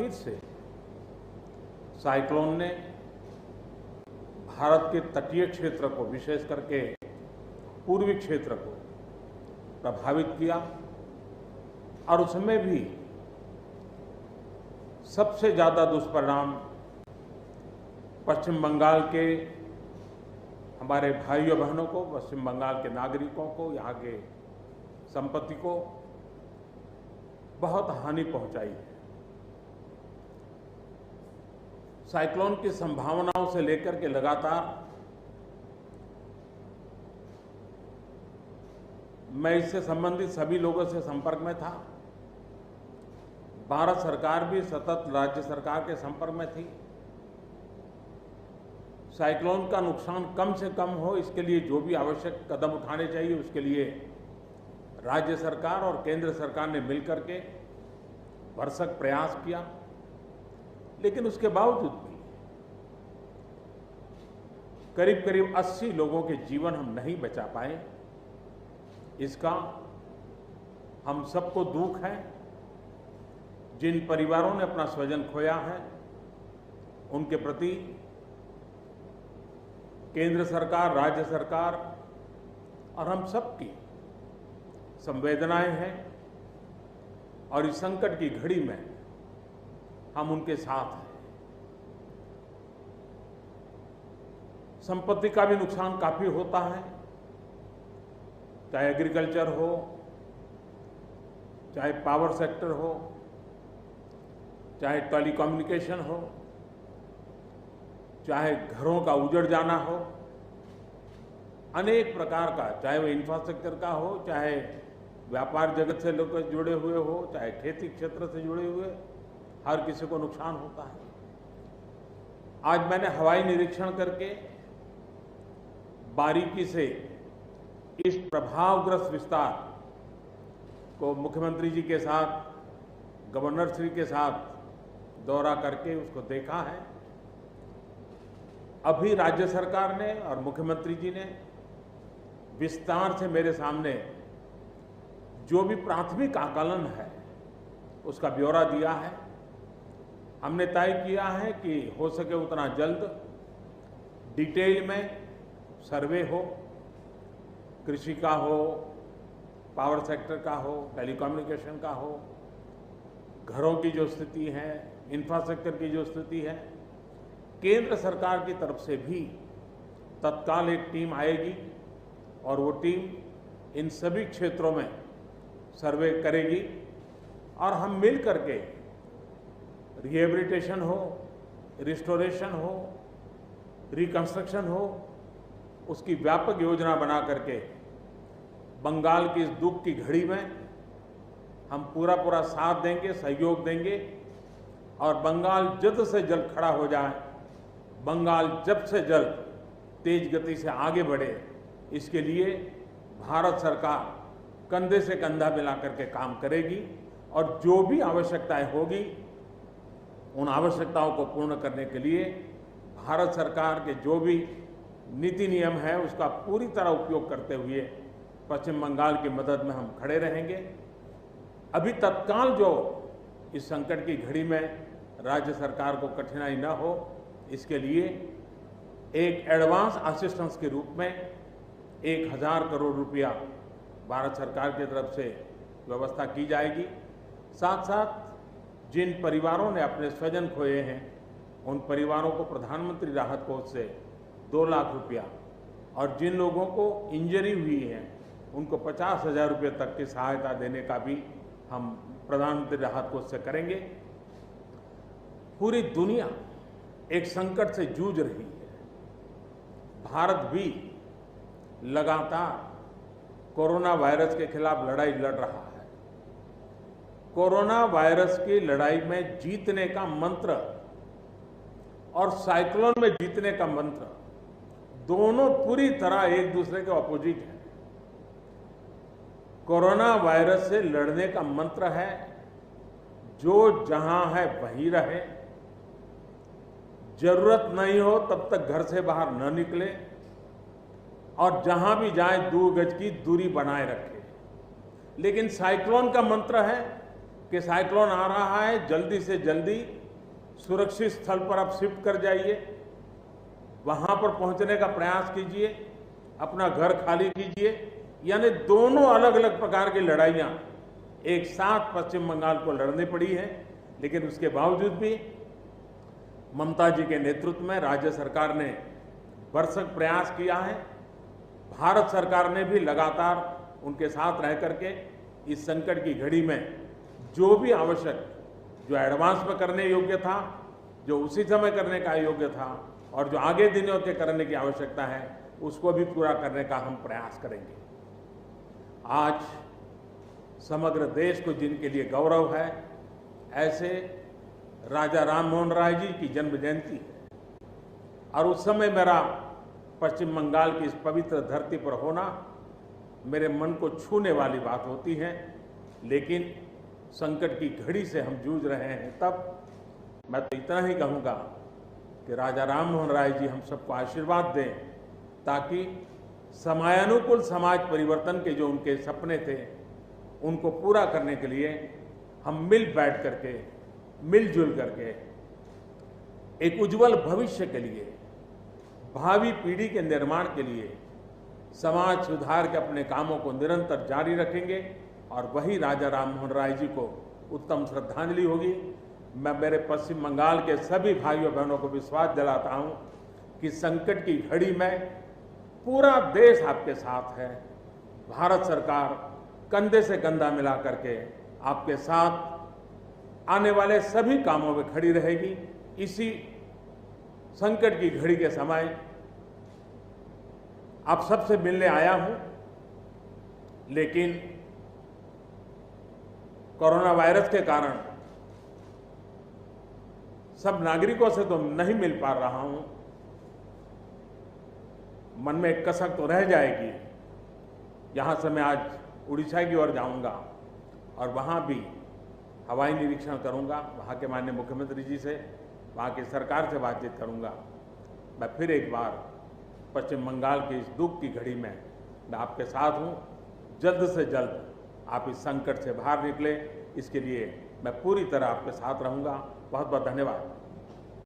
फिर से साइक्लोन ने भारत के तटीय क्षेत्र को, विशेष करके पूर्वी क्षेत्र को प्रभावित किया और उसमें भी सबसे ज्यादा दुष्परिणाम पश्चिम बंगाल के हमारे भाइयों बहनों को, पश्चिम बंगाल के नागरिकों को, यहाँ के संपत्ति को बहुत हानि पहुंचाई है। साइक्लोन की संभावनाओं से लेकर के लगातार मैं इससे संबंधित सभी लोगों से संपर्क में था। भारत सरकार भी सतत राज्य सरकार के संपर्क में थी। साइक्लोन का नुकसान कम से कम हो, इसके लिए जो भी आवश्यक कदम उठाने चाहिए उसके लिए राज्य सरकार और केंद्र सरकार ने मिलकर के भरसक प्रयास किया। लेकिन उसके बावजूद भी करीब करीब 80 लोगों के जीवन हम नहीं बचा पाए। इसका हम सबको दुख है। जिन परिवारों ने अपना स्वजन खोया है उनके प्रति केंद्र सरकार, राज्य सरकार और हम सबकी संवेदनाएं हैं और इस संकट की घड़ी में हम उनके साथ हैं। संपत्ति का भी नुकसान काफी होता है, चाहे एग्रीकल्चर हो, चाहे पावर सेक्टर हो, चाहे टेलीकम्युनिकेशन हो, चाहे घरों का उजड़ जाना हो, अनेक प्रकार का, चाहे वो इंफ्रास्ट्रक्चर का हो, चाहे व्यापार जगत से लोग जुड़े हुए हो, चाहे खेती क्षेत्र से जुड़े हुए, हर किसी को नुकसान होता है। आज मैंने हवाई निरीक्षण करके बारीकी से इस प्रभावग्रस्त विस्तार को मुख्यमंत्री जी के साथ, गवर्नर श्री के साथ दौरा करके उसको देखा है। अभी राज्य सरकार ने और मुख्यमंत्री जी ने विस्तार से मेरे सामने जो भी प्राथमिक आकलन है उसका ब्यौरा दिया है। हमने तय किया है कि हो सके उतना जल्द डिटेल में सर्वे हो, कृषि का हो, पावर सेक्टर का हो, टेलीकम्युनिकेशन का हो, घरों की जो स्थिति है, इंफ्रास्ट्रक्चर की जो स्थिति है। केंद्र सरकार की तरफ से भी तत्काल एक टीम आएगी और वो टीम इन सभी क्षेत्रों में सर्वे करेगी और हम मिल करके रिहेबिलिटेशन हो, रिस्टोरेशन हो, रिकंस्ट्रक्शन हो, उसकी व्यापक योजना बना करके बंगाल की इस दुख की घड़ी में हम पूरा साथ देंगे, सहयोग देंगे और बंगाल जल्द से जल्द खड़ा हो जाए, बंगाल जल्द से जल्द तेज गति से आगे बढ़े, इसके लिए भारत सरकार कंधे से कंधा मिला करके काम करेगी और जो भी आवश्यकताएं होगी उन आवश्यकताओं को पूर्ण करने के लिए भारत सरकार के जो भी नीति नियम है उसका पूरी तरह उपयोग करते हुए पश्चिम बंगाल की मदद में हम खड़े रहेंगे। अभी तत्काल जो इस संकट की घड़ी में राज्य सरकार को कठिनाई न हो, इसके लिए एक एडवांस असिस्टेंस के रूप में 1000 करोड़ रुपया भारत सरकार की तरफ से व्यवस्था की जाएगी। साथ साथ जिन परिवारों ने अपने स्वजन खोए हैं उन परिवारों को प्रधानमंत्री राहत कोष से 2 लाख रुपया और जिन लोगों को इंजरी हुई है उनको 50,000 रुपये तक की सहायता देने का भी हम प्रधानमंत्री राहत कोष से करेंगे। पूरी दुनिया एक संकट से जूझ रही है। भारत भी लगातार कोरोना वायरस के खिलाफ लड़ाई लड़ रहा है। कोरोना वायरस की लड़ाई में जीतने का मंत्र और साइक्लोन में जीतने का मंत्र दोनों पूरी तरह एक दूसरे के ऑपोजिट है। कोरोना वायरस से लड़ने का मंत्र है जो जहां है वहीं रहे, जरूरत नहीं हो तब तक घर से बाहर न निकले और जहां भी जाए 2 गज की दूरी बनाए रखे। लेकिन साइक्लोन का मंत्र है कि साइक्लोन आ रहा है, जल्दी से जल्दी सुरक्षित स्थल पर आप शिफ्ट कर जाइए, वहां पर पहुंचने का प्रयास कीजिए, अपना घर खाली कीजिए। यानी दोनों अलग अलग प्रकार की लड़ाइयां एक साथ पश्चिम बंगाल को लड़नी पड़ी है, लेकिन उसके बावजूद भी ममता जी के नेतृत्व में राज्य सरकार ने भरसक प्रयास किया है। भारत सरकार ने भी लगातार उनके साथ रह करके इस संकट की घड़ी में जो भी आवश्यक, जो एडवांस में करने योग्य था, जो उसी समय करने का योग्य था और जो आगे दिनों के करने की आवश्यकता है, उसको भी पूरा करने का हम प्रयास करेंगे। आज समग्र देश को जिनके लिए गौरव है, ऐसे राजा राममोहन राय जी की जन्म जयंती है और उस समय मेरा पश्चिम बंगाल की इस पवित्र धरती पर होना मेरे मन को छूने वाली बात होती है। लेकिन संकट की घड़ी से हम जूझ रहे हैं, तब मैं तो इतना ही कहूँगा कि राजा राममोहन राय जी हम सबको आशीर्वाद दें, ताकि समयानुकूल समाज परिवर्तन के जो उनके सपने थे, उनको पूरा करने के लिए हम मिल बैठ करके, मिलजुल करके एक उज्जवल भविष्य के लिए, भावी पीढ़ी के निर्माण के लिए समाज सुधार के अपने कामों को निरंतर जारी रखेंगे और वही राजा राममोहन राय जी को उत्तम श्रद्धांजलि होगी। मैं मेरे पश्चिम बंगाल के सभी भाइयों बहनों को विश्वास दिलाता हूं कि संकट की घड़ी में पूरा देश आपके साथ है। भारत सरकार कंधे से कंधा मिला करके आपके साथ आने वाले सभी कामों में खड़ी रहेगी। इसी संकट की घड़ी के समय आप सबसे मिलने आया हूं, लेकिन कोरोना वायरस के कारण सब नागरिकों से तो नहीं मिल पा रहा हूं। मन में एक कसक तो रह जाएगी। यहां से मैं आज उड़ीसा की ओर जाऊंगा और वहां भी हवाई निरीक्षण करूंगा, वहां के माननीय मुख्यमंत्री जी से, वहां की सरकार से बातचीत करूंगा। मैं फिर एक बार पश्चिम बंगाल की इस दुख की घड़ी में मैं आपके साथ हूं। जल्द से जल्द आप इस संकट से बाहर निकले, इसके लिए मैं पूरी तरह आपके साथ रहूंगा। बहुत बहुत धन्यवाद।